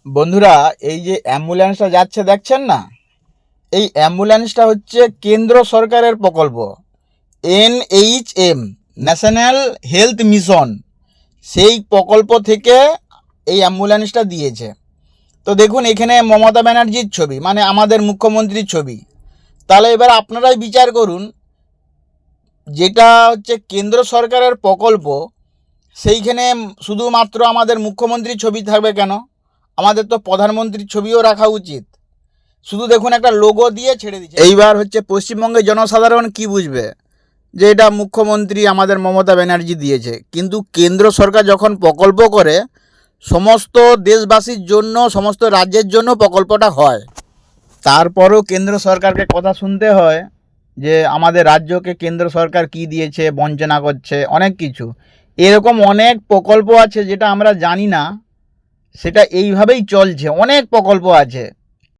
বন্ধুরা, এই যে অ্যাম্বুলেন্সটা যাচ্ছে দেখছেন না, এই অ্যাম্বুলেন্সটা হচ্ছে কেন্দ্র সরকারের প্রকল্প। NHM, ন্যাশনাল হেলথ মিশন, সেই প্রকল্প থেকে এই অ্যাম্বুলেন্সটা দিয়েছে। তো দেখুন, এখানে মমতা ব্যানার্জির ছবি, মানে আমাদের মুখ্যমন্ত্রীর ছবি। তাহলে এবার আপনারাই বিচার করুন, যেটা হচ্ছে কেন্দ্র সরকারের প্রকল্প, সেইখানে শুধুমাত্র আমাদের মুখ্যমন্ত্রীর ছবি থাকবে কেন? আমাদের তো প্রধানমন্ত্রীর ছবিও রাখা উচিত। শুধু দেখুন, একটা লোগো দিয়ে ছেড়ে দিচ্ছে। এইবার হচ্ছে পশ্চিমবঙ্গের জনসাধারণ কি বুঝবে যে এটা মুখ্যমন্ত্রী আমাদের মমতা ব্যানার্জি দিয়েছে, কিন্তু কেন্দ্র সরকার যখন প্রকল্প করে সমস্ত দেশবাসীর জন্য, সমস্ত রাজ্যের জন্য প্রকল্পটা হয়। তারপরও কেন্দ্র সরকারকে কথা শুনতে হয় যে আমাদের রাজ্যকে কেন্দ্র সরকার কি দিয়েছে, বঞ্চনা করছে, অনেক কিছু। এরকম অনেক প্রকল্প আছে যেটা আমরা জানি না, সেটা এইভাবেই চলছে। অনেক প্রকল্প আছে।